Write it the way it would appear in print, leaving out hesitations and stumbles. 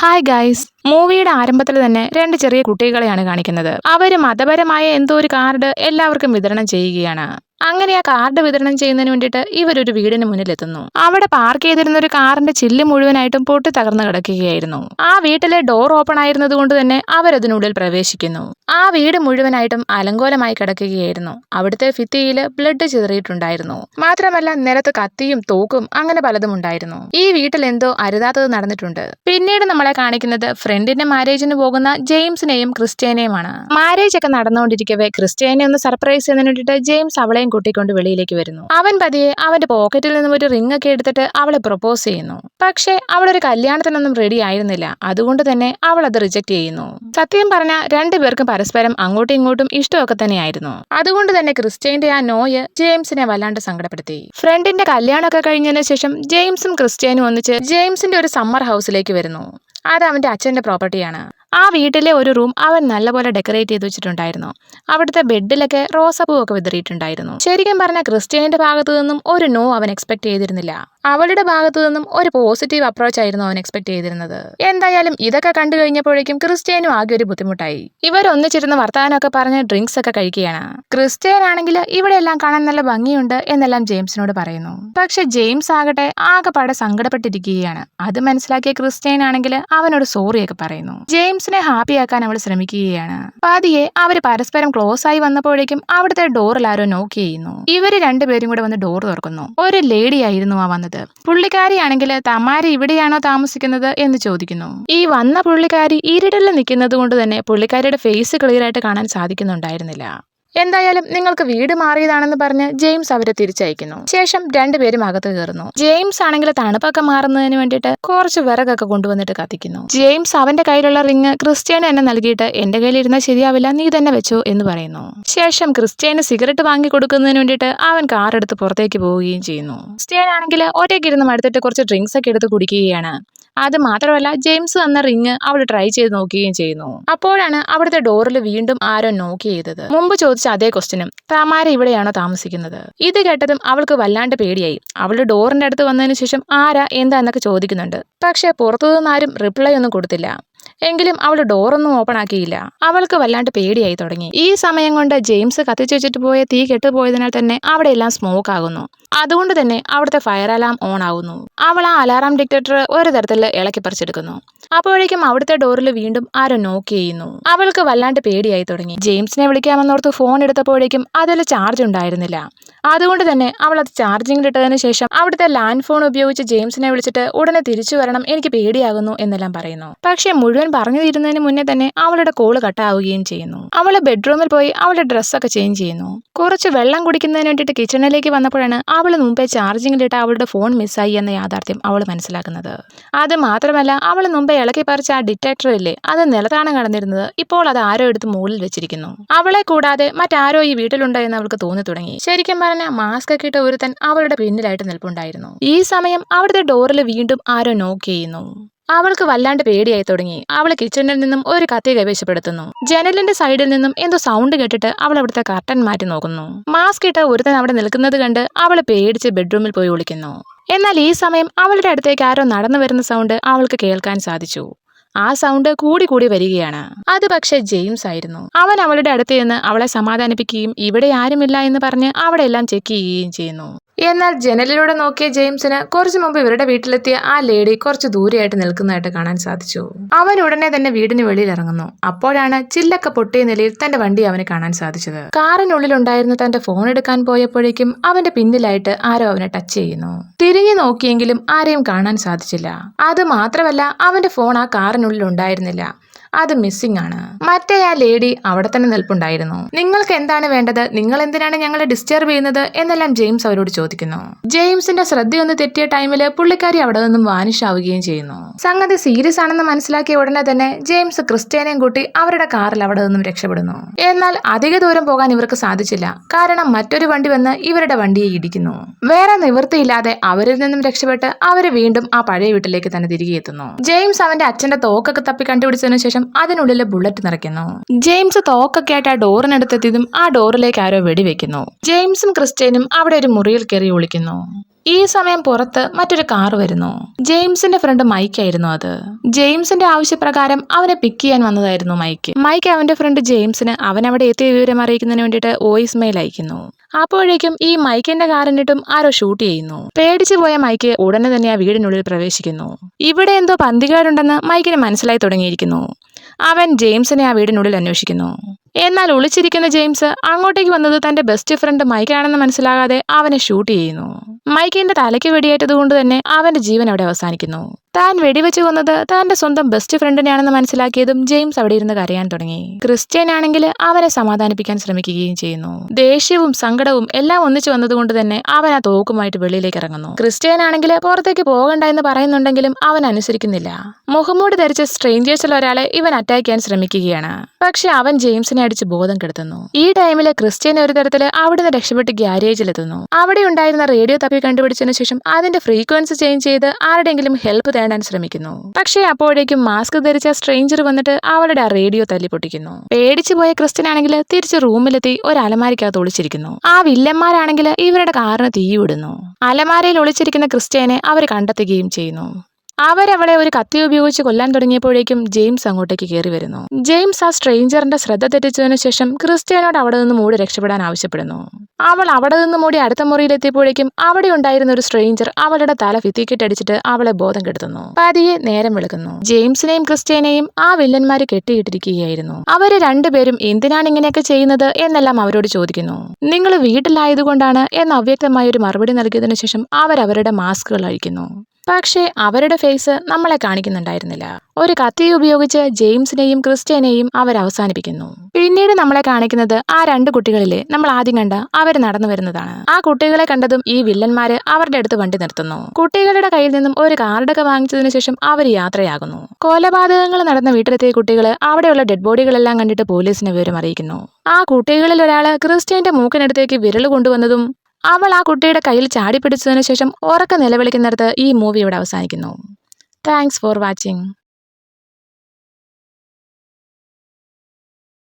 Hi guys, മൂവിയുടെ ആരംഭത്തിൽ തന്നെ രണ്ട് ചെറിയ കുട്ടികളെയാണ് കാണിക്കുന്നത്. അവര് മതപരമായ എന്തോ ഒരു കാർഡ് എല്ലാവർക്കും വിതരണം ചെയ്യുകയാണ്. അങ്ങനെ ആ കാർഡ് വിതരണം ചെയ്യുന്നതിന് വേണ്ടിയിട്ട് ഇവരൊരു വീടിന് മുന്നിലെത്തുന്നു. അവിടെ പാർക്ക് ചെയ്തിരുന്ന ഒരു കാറിന്റെ ചില്ല് മുഴുവനായിട്ടും പൊട്ടി തകർന്നു കിടക്കുകയായിരുന്നു. ആ വീട്ടിലെ ഡോർ ഓപ്പൺ ആയിരുന്നത് കൊണ്ട് തന്നെ അവരതിനുള്ളിൽ പ്രവേശിക്കുന്നു. ആ വീട് മുഴുവനായിട്ടും അലങ്കോലമായി കിടക്കുകയായിരുന്നു. അവിടുത്തെ ഭിത്തിയിൽ ബ്ലഡ് ചിതറിയിട്ടുണ്ടായിരുന്നു. മാത്രമല്ല നിലത്ത് കത്തിയും തോക്കും അങ്ങനെ പലതും ഉണ്ടായിരുന്നു. ഈ വീട്ടിൽ എന്തോ അരുതാത്തത് നടന്നിട്ടുണ്ട്. പിന്നീട് നമ്മളെ കാണിക്കുന്നത് ഫ്രണ്ടിന്റെ മാരേജിന് പോകുന്ന ജെയിംസിനെയും ക്രിസ്റ്റ്യാനെയുമാണ്. മാരേജ് ഒക്കെ നടന്നുകൊണ്ടിരിക്കവേ ക്രിസ്റ്റ്യാനെ ഒന്ന് സർപ്രൈസ് ചെയ്യുന്നതിന് വേണ്ടിയിട്ട് ജെയിംസ് അവളെ കൂട്ടിക്കൊണ്ട് വെളിയിലേക്ക് വരുന്നു. അവൻ പതിയെ അവന്റെ പോക്കറ്റിൽ നിന്നും ഒരു റിംഗ് ഒക്കെ എടുത്തിട്ട് അവളെ പ്രപ്പോസ് ചെയ്യുന്നു. പക്ഷേ അവളൊരു കല്യാണത്തിനൊന്നും റെഡി ആയിരുന്നില്ല. അതുകൊണ്ട് തന്നെ അവൾ അത് റിജക്ട് ചെയ്യുന്നു. സത്യം പറഞ്ഞാൽ രണ്ടുപേർക്കും പരസ്പരം അങ്ങോട്ടും ഇങ്ങോട്ടും ഇഷ്ടമൊക്കെ തന്നെയായിരുന്നു. അതുകൊണ്ട് തന്നെ ക്രിസ്റ്റ്യാന്റെ ആ നോയ് ജെയിംസിനെ വല്ലാണ്ട് സങ്കടപ്പെടുത്തി. ഫ്രണ്ടിന്റെ കല്യാണമൊക്കെ കഴിഞ്ഞതിന് ശേഷം ജെയിംസും ക്രിസ്റ്റ്യാനും ഒന്നിച്ച് ജെയിംസിന്റെ ഒരു സമ്മർ ഹൗസിലേക്ക് വരുന്നു. അത് അവന്റെ അച്ഛന്റെ പ്രോപ്പർട്ടിയാണ്. ആ വീട്ടിലെ ഒരു റൂം അവൻ നല്ലപോലെ ഡെക്കറേറ്റ് ചെയ്ത് വെച്ചിട്ടുണ്ടായിരുന്നു. അവിടുത്തെ ബെഡിലൊക്കെ റോസാപ്പൂവൊക്കെ വിതറിയിട്ടുണ്ടായിരുന്നു. ശരിക്കും പറഞ്ഞ ക്രിസ്റ്റ്യാന്റെ ഭാഗത്തു നിന്നും ഒരു നോ അവൻ എക്സ്പെക്ട് ചെയ്തിരുന്നില്ല. അവളുടെ ഭാഗത്തു നിന്നും ഒരു പോസിറ്റീവ് അപ്രോച്ച് ആയിരുന്നു അവൻ എക്സ്പെക്ട് ചെയ്തിരുന്നത്. എന്തായാലും ഇതൊക്കെ കണ്ടു കഴിഞ്ഞപ്പോഴേക്കും ക്രിസ്റ്റ്യാനും ആകെ ഒരു ബുദ്ധിമുട്ടായി. ഇവരൊന്നിച്ചിരുന്ന് വർത്താനമൊക്കെ പറഞ്ഞ് ഡ്രിങ്ക്സ് ഒക്കെ കഴിക്കുകയാണ്. ക്രിസ്റ്റ്യാൻ ആണെങ്കിൽ ഇവിടെ എല്ലാം കാണാൻ നല്ല ഭംഗിയുണ്ട് എന്നെല്ലാം ജെയിംസിനോട് പറയുന്നു. പക്ഷെ ജെയിംസ് ആകട്ടെ ആകെപ്പാടെ സങ്കടപ്പെട്ടിരിക്കുകയാണ്. അത് മനസ്സിലാക്കിയ ക്രിസ്റ്റ്യാൻ ആണെങ്കിൽ അവനോട് സോറിയൊക്കെ പറയുന്നു. ജെയിംസിനെ ഹാപ്പിയാക്കാൻ അവൾ ശ്രമിക്കുകയാണ്. പതിയെ അവര് പരസ്പരം ക്ലോസ് ആയി വന്നപ്പോഴേക്കും അവിടുത്തെ ഡോറിൽ ആരോ നോക്ക് ചെയ്യുന്നു. ഇവര് രണ്ടുപേരും കൂടെ വന്ന് ഡോർ തുറക്കുന്നു. ഒരു ലേഡി ആയിരുന്നു ആ വന്നത്. പുള്ളിക്കാരിയാണെങ്കിൽ തമാരി ഇവിടെയാണോ താമസിക്കുന്നത് എന്ന് ചോദിക്കുന്നു. ഈ വന്ന പുള്ളിക്കാരി ഇരുട്ടിൽ നിൽക്കുന്നത് കൊണ്ട് തന്നെ പുള്ളിക്കാരിയുടെ ഫേസ് ക്ലിയർ ആയിട്ട് കാണാൻ സാധിക്കുന്നുണ്ടായിരുന്നില്ല. എന്തായാലും നിങ്ങൾക്ക് വീട് മാറിയതാണെന്ന് പറഞ്ഞ് ജെയിംസ് അവരെ തിരിച്ചയക്കുന്നു. ശേഷം രണ്ടുപേരും അകത്ത് കയറുന്നു. ജെയിംസ് ആണെങ്കിൽ തണുപ്പൊക്കെ മാറുന്നതിന് വേണ്ടിയിട്ട് കുറച്ച് വിറകൊക്കെ കൊണ്ടുവന്നിട്ട് കത്തിക്കുന്നു. ജെയിംസ് അവന്റെ കയ്യിലുള്ള റിങ് ക്രിസ്റ്റ്യാന് എന്നെ നൽകിയിട്ട് എന്റെ കയ്യിലിരുന്നാൽ ശരിയാവില്ല, നീ തന്നെ വെച്ചോ എന്ന് പറയുന്നു. ശേഷം ക്രിസ്റ്റ്യാന് സിഗരറ്റ് വാങ്ങി കൊടുക്കുന്നതിന് വേണ്ടിയിട്ട് അവൻ കാർ എടുത്ത് പുറത്തേക്ക് പോവുകയും ചെയ്യുന്നു. ക്രിസ്റ്റ്യാൻ ആണെങ്കിൽ ഒറ്റയ്ക്കിരുന്ന് മടുത്തിട്ട് കുറച്ച് ഡ്രിങ്ക്സ് ഒക്കെ എടുത്ത് കുടിക്കുകയാണ്. അത് മാത്രമല്ല ജെയിംസ് തന്ന റിങ് അവൾ ട്രൈ ചെയ്ത് നോക്കുകയും ചെയ്യുന്നു. അപ്പോഴാണ് അവിടുത്തെ ഡോറിൽ വീണ്ടും ആരോ നോക്ക് ചെയ്തത്. മുമ്പ് ചോദിച്ച അതേ ക്വസ്റ്റ്യനും, തമാര ഇവിടെയാണോ താമസിക്കുന്നത്? ഇത് കേട്ടതും അവൾക്ക് വല്ലാണ്ട് പേടിയായി. അവളുടെ ഡോറിന്റെ അടുത്ത് വന്നതിന് ശേഷം ആരാ എന്താ എന്നൊക്കെ ചോദിക്കുന്നുണ്ട്. പക്ഷെ പുറത്തുനിന്ന് ആരും റിപ്ലൈ ഒന്നും കൊടുത്തില്ല. എങ്കിലും അവൾ ഡോറൊന്നും ഓപ്പൺ ആക്കിയില്ല. അവൾക്ക് വല്ലാണ്ട് പേടിയായി തുടങ്ങി. ഈ സമയം കൊണ്ട് ജെയിംസ് കത്തിച്ചു വെച്ചിട്ട് പോയ തീ കെട്ടുപോയതിനാൽ തന്നെ അവിടെ എല്ലാം സ്മോക്ക് ആകുന്നു. അതുകൊണ്ട് തന്നെ അവിടുത്തെ ഫയർ അലാം ഓൺ ആവുന്നു. അവൾ ആ അലാറാം ഡിറ്റക്ടർ ഒരു തരത്തിൽ ഇളക്കി പറിച്ചെടുക്കുന്നു. അപ്പോഴേക്കും അവിടുത്തെ ഡോറിൽ വീണ്ടും ആരോ നോക്ക് ചെയ്യുന്നു. അവൾക്ക് വല്ലാണ്ട് പേടിയായി തുടങ്ങി. ജെയിംസിനെ വിളിക്കാമെന്നോർത്ത് ഫോൺ എടുത്തപ്പോഴേക്കും അതിൽ ചാർജ് ഉണ്ടായിരുന്നില്ല. അതുകൊണ്ട് തന്നെ അവൾ അത് ചാർജിങ്ങിലിട്ടതിന് ശേഷം അവിടുത്തെ ലാൻഡ് ഫോൺ ഉപയോഗിച്ച് ജെയിംസിനെ വിളിച്ചിട്ട് ഉടനെ തിരിച്ചു വരണം, എനിക്ക് പേടിയാകുന്നു എന്നെല്ലാം പറയുന്നു. പക്ഷെ മുഴുവൻ പറഞ്ഞു തീരുന്നതിന് മുന്നേ തന്നെ അവളുടെ കോള് കട്ടാവുകയും ചെയ്യുന്നു. അവള് ബെഡ്റൂമിൽ പോയി അവളുടെ ഡ്രസ്സൊക്കെ ചേഞ്ച് ചെയ്യുന്നു. കുറച്ച് വെള്ളം കുടിക്കുന്നതിന് വേണ്ടിയിട്ട് കിച്ചണിലേക്ക് വന്നപ്പോഴാണ് അവള് മുമ്പേ ചാർജിങ്ങിലിട്ട അവളുടെ ഫോൺ മിസ്സായി എന്ന യാഥാർത്ഥ്യം അവൾ മനസ്സിലാക്കുന്നത്. അത് മാത്രമല്ല അവൾ മുമ്പേ ഇളക്കി പറിച്ച ആ ഡിറ്റക്ടർ ഇല്ലേ, അത് നിലത്താണ് കടന്നിരുന്നത്. ഇപ്പോൾ അത് ആരോ എടുത്ത് മുകളിൽ വെച്ചിരിക്കുന്നു. അവളെ കൂടാതെ മറ്റാരോ ഈ വീട്ടിലുണ്ടോ എന്ന് അവൾക്ക് തോന്നി തുടങ്ങി. ശരിക്കും പറഞ്ഞ മാസ്ക് ഒക്കെ ഇട്ട ഒരുത്തൻ അവളുടെ പിന്നിലായിട്ട് നിൽപ്പുണ്ടായിരുന്നു. ഈ സമയം അവിടുത്തെ ഡോറിൽ വീണ്ടും ആരോ നോക്ക് ചെയ്യുന്നു. അവൾക്ക് വല്ലാണ്ട് പേടിയായി തുടങ്ങി. അവൾ കിച്ചണിൽ നിന്നും ഒരു കത്തി കൈവശപ്പെടുത്തുന്നു. ജനലിന്റെ സൈഡിൽ നിന്നും എന്തോ സൗണ്ട് കേട്ടിട്ട് അവൾ അവിടുത്തെ കർട്ടൻ മാറ്റി നോക്കുന്നു. മാസ്ക് ഇട്ട ഒരുത്തൻ അവിടെ നിൽക്കുന്നത് കണ്ട് അവൾ പേടിച്ച് ബെഡ്റൂമിൽ പോയി ഒളിക്കുന്നു. എന്നാൽ ഈ സമയം അവളുടെ അടുത്തേക്ക് ആരോ നടന്നു വരുന്ന സൗണ്ട് അവൾക്ക് കേൾക്കാൻ സാധിച്ചു. ആ സൗണ്ട് കൂടി കൂടി വരികയാണ്. അത് പക്ഷേ ജെയിംസ് ആയിരുന്നു. അവൻ അവളുടെ അടുത്ത് നിന്ന് അവളെ സമാധാനിപ്പിക്കുകയും ഇവിടെ ആരുമില്ല എന്ന് പറഞ്ഞ് അവിടെ എല്ലാം ചെക്ക് ചെയ്യുകയും ചെയ്യുന്നു. എന്നാൽ ജനലിലൂടെ നോക്കിയ ജെയിംസിന് കുറച്ചു മുമ്പ് ഇവരുടെ വീട്ടിലെത്തിയ ആ ലേഡി കുറച്ച് ദൂരെയായിട്ട് നിൽക്കുന്നതായിട്ട് കാണാൻ സാധിച്ചു. അവൻ ഉടനെ തന്നെ വീടിന് വെളിയിൽ ഇറങ്ങുന്നു. അപ്പോഴാണ് ചില്ലൊക്കെ പൊട്ടിയ നിലയിൽ തന്റെ വണ്ടി അവന് കാണാൻ സാധിച്ചത്. കാറിനുള്ളിലുണ്ടായിരുന്ന തന്റെ ഫോൺ എടുക്കാൻ പോയപ്പോഴേക്കും അവന്റെ പിന്നിലായിട്ട് ആരോ അവനെ ടച്ച് ചെയ്യുന്നു. തിരിഞ്ഞു നോക്കിയെങ്കിലും ആരെയും കാണാൻ സാധിച്ചില്ല. അത് മാത്രമല്ല അവന്റെ ഫോൺ ആ കാറിനുള്ളിൽ ഉണ്ടായിരുന്നില്ല. അത് മിസ്സിംഗ് ആണ്. മറ്റേ ആ ലേഡി അവിടെ തന്നെ നിൽപ്പുണ്ടായിരുന്നു. നിങ്ങൾക്ക് എന്താണ് വേണ്ടത്? നിങ്ങൾ എന്തിനാണ് ഞങ്ങളെ ഡിസ്റ്റർബ് ചെയ്യുന്നത് എന്നെല്ലാം ജെയിംസ് അവരോട് ചോദിക്കുന്നു. ജെയിംസിന്റെ ശ്രദ്ധയൊന്ന് തെറ്റിയ ടൈമില് പുള്ളിക്കാരി അവിടെ നിന്നും വാനിഷ് ആവുകയും ചെയ്യുന്നു. സംഗതി സീരിയസ് ആണെന്ന് മനസ്സിലാക്കിയ ഉടനെ തന്നെ ജെയിംസ് ക്രിസ്റ്റ്യാനെയും കൂട്ടി അവരുടെ കാറിൽ അവിടെ നിന്നും രക്ഷപ്പെടുന്നു. എന്നാൽ അധിക ദൂരം പോകാൻ ഇവർക്ക് സാധിച്ചില്ല. കാരണം മറ്റൊരു വണ്ടി വന്ന് ഇവരുടെ വണ്ടിയെ ഇടിക്കുന്നു. വേറെ നിവൃത്തിയില്ലാതെ അവരിൽ നിന്നും രക്ഷപ്പെട്ട് അവര് വീണ്ടും ആ പഴയ വീട്ടിലേക്ക് തന്നെ തിരികെ എത്തുന്നു. ജെയിംസ് അവന്റെ അച്ഛന്റെ തോക്കൊക്കെ തപ്പി കണ്ടുപിടിച്ചതിനു ശേഷം അതിനുള്ളിൽ ബുള്ളറ്റ് നിറയ്ക്കുന്നു. ജെയിംസ് തോക്കൊക്കെ ആയിട്ട് ആ ഡോറിനടുത്തെത്തിയതും ആ ഡോറിലേക്ക് ആരോ വെടിവെക്കുന്നു. ജെയിംസും ക്രിസ്റ്റ്യാനും അവിടെ ഒരു മുറിയിൽ കയറി ഒളിക്കുന്നു. ഈ സമയം പുറത്ത് മറ്റൊരു കാർ വരുന്നു. ജെയിംസിന്റെ ഫ്രണ്ട് മൈക്ക് ആയിരുന്നു അത്. ജെയിംസിന്റെ ആവശ്യപ്രകാരം അവനെ പിക്ക് ചെയ്യാൻ വന്നതായിരുന്നു മൈക്ക് അവന്റെ ഫ്രണ്ട് ജെയിംസിന് അവൻ അവിടെ എത്തിയ വിവരം അറിയിക്കുന്നതിന് വേണ്ടിയിട്ട് വോയിസ് മെയിൽ അയക്കുന്നു. അപ്പോഴേക്കും ഈ മൈക്കിന്റെ കാറിനിട്ടും ആരോ ഷൂട്ട് ചെയ്യുന്നു. പേടിച്ചു പോയ മൈക്ക് ഉടനെ തന്നെ ആ വീടിനുള്ളിൽ പ്രവേശിക്കുന്നു. ഇവിടെ എന്തോ പന്തികേടുണ്ടെന്ന് മൈക്കിന് മനസ്സിലായി തുടങ്ങിയിരിക്കുന്നു. അവൻ ജെയിംസിനെ ആ വീടിനുള്ളിൽ അന്വേഷിക്കുന്നു. എന്നാൽ ഒളിച്ചിരിക്കുന്ന ജെയിംസ് അങ്ങോട്ടേക്ക് വന്നത് തന്റെ ബെസ്റ്റ് ഫ്രണ്ട് മൈക്കാണെന്ന് മനസ്സിലാകാതെ അവനെ ഷൂട്ട് ചെയ്യുന്നു. മൈക്കിന്റെ തലയ്ക്ക് വെടിയേറ്റതുകൊണ്ട് തന്നെ അവന്റെ ജീവൻ അവിടെ അവസാനിക്കുന്നു. താൻ വെടിവെച്ച് കൊന്നത് തന്റെ സ്വന്തം ബെസ്റ്റ് ഫ്രണ്ടിനെയാണെന്ന് മനസ്സിലാക്കിയതും ജെയിംസ് അവിടെ ഇരുന്ന് കരയാൻ തുടങ്ങി. ക്രിസ്ത്യൻ ആണെങ്കിൽ അവനെ സമാധാനിപ്പിക്കാൻ ശ്രമിക്കുകയും ചെയ്യുന്നു. ദേഷ്യവും സങ്കടവും എല്ലാം ഒന്നിച്ചു വന്നതുകൊണ്ട് തന്നെ അവൻ ആ തോക്കുമായിട്ട് വെളിയിലേക്ക് ഇറങ്ങുന്നു. ക്രിസ്ത്യൻ ആണെങ്കിൽ പുറത്തേക്ക് പോകണ്ട എന്ന് പറയുന്നുണ്ടെങ്കിലും അവൻ അനുസരിക്കുന്നില്ല. മുഖംമൂടി ധരിച്ച സ്ട്രേഞ്ചേഴ്സിൽ ഒരാളെ ഇവൻ അറ്റാക്ക് ചെയ്യാൻ ശ്രമിക്കുകയാണ്. പക്ഷെ അവൻ ജെയിംസിനെ അടിച്ച് ബോധം കെടുത്തുന്നു. ഈ ടൈമില് ക്രിസ്ത്യൻ ഒരു തരത്തില് അവിടുന്ന് രക്ഷപ്പെട്ട് ഗ്യാരേജിലെത്തുന്നു. അവിടെ ഉണ്ടായിരുന്ന റേഡിയോ തപ്പി കണ്ടുപിടിച്ചതിനു ശേഷം അതിന്റെ ഫ്രീക്വൻസി ചേഞ്ച് ചെയ്ത് ആരുടെയെങ്കിലും ഹെൽപ്പ് തേടാൻ ശ്രമിക്കുന്നു. പക്ഷേ അപ്പോഴേക്കും മാസ്ക് ധരിച്ച സ്ട്രേഞ്ചർ വന്നിട്ട് അവളുടെ ആ റേഡിയോ തല്ലി പൊട്ടിക്കുന്നു. പേടിച്ചു പോയ ക്രിസ്ത്യൻ ആണെങ്കിൽ തിരിച്ച് റൂമിലെത്തി ഒരു അലമാരയ്ക്കകത്ത് ഒളിച്ചിരിക്കുന്നു. ആ വില്ലന്മാരാണെങ്കിൽ ഇവരുടെ കാറിന് തീയിടുന്നു. അലമാരയിൽ ഒളിച്ചിരിക്കുന്ന ക്രിസ്ത്യനെ അവർ കണ്ടെത്തുകയും ചെയ്യുന്നു. അവരവളെ ഒരു കത്തി ഉപയോഗിച്ച് കൊല്ലാൻ തുടങ്ങിയപ്പോഴേക്കും ജെയിംസ് അങ്ങോട്ടേക്ക് കയറി വരുന്നു. ജെയിംസ് ആ സ്ട്രേഞ്ചറിന്റെ ശ്രദ്ധ തെറ്റിച്ചതിനു ശേഷം ക്രിസ്ത്യനോട് അവിടെ നിന്ന് മൂടി രക്ഷപ്പെടാൻ ആവശ്യപ്പെടുന്നു. അവൾ അവിടെ നിന്ന് മൂടി അടുത്ത മുറിയിലെത്തിയപ്പോഴേക്കും അവിടെ ഉണ്ടായിരുന്ന ഒരു സ്ട്രേഞ്ചർ അവളുടെ തല ഭിത്തിക്കിട്ടടിച്ചിട്ട് അവളെ ബോധം കെടുത്തുന്നു. പതിയെ നേരം വെളുക്കുന്നു. ജെയിംസിനെയും ക്രിസ്ത്യനെയും ആ വില്ലന്മാര് കെട്ടിയിട്ടിരിക്കുകയായിരുന്നു. അവര് രണ്ടുപേരും എന്തിനാണ് ഇങ്ങനെയൊക്കെ ചെയ്യുന്നത് എന്നെല്ലാം അവരോട് ചോദിക്കുന്നു. നിങ്ങൾ വീട്ടിലായതുകൊണ്ടാണ് എന്ന അവ്യക്തമായ ഒരു മറുപടി നൽകിയതിനു ശേഷം അവരവരുടെ മാസ്കുകൾ അഴിക്കുന്നു. പക്ഷേ അവരുടെ ഫേസ് നമ്മളെ കാണിക്കുന്നുണ്ടായിരുന്നില്ല. ഒരു കത്തി ഉപയോഗിച്ച് ജെയിംസിനെയും ക്രിസ്ത്യനെയും അവർ അവസാനിപ്പിക്കുന്നു. പിന്നീട് നമ്മളെ കാണിക്കുന്നത് ആ രണ്ട് കുട്ടികളിലെ നമ്മൾ ആദ്യം കണ്ട അവർ നടന്നു വരുന്നതാണ്. ആ കുട്ടികളെ കണ്ടതും ഈ വില്ലന്മാര് അവരുടെ അടുത്ത് വണ്ടി നിർത്തുന്നു. കുട്ടികളുടെ കയ്യിൽ നിന്നും ഒരു കാർഡൊക്കെ വാങ്ങിച്ചതിനു ശേഷം അവർ യാത്രയാകുന്നു. കൊലപാതകങ്ങൾ നടന്ന വീട്ടിലെത്തിയ കുട്ടികൾ അവിടെയുള്ള ഡെഡ് ബോഡികളെല്ലാം കണ്ടിട്ട് പോലീസിനെ വിവരം അറിയിക്കുന്നു. ആ കുട്ടികളിൽ ഒരാള് ക്രിസ്ത്യന്റെ മൂക്കിനടുത്തേക്ക് വിരൽ കൊണ്ടുവന്നതും അവൾ ആ കുട്ടിയുടെ കയ്യിൽ ചാടി പിടിച്ചതിനു ശേഷം ഉറക്കെ നിലവിളിക്കുന്നിടത്ത് ഈ മൂവി ഇവിടെ അവസാനിക്കുന്നു. Thanks for watching.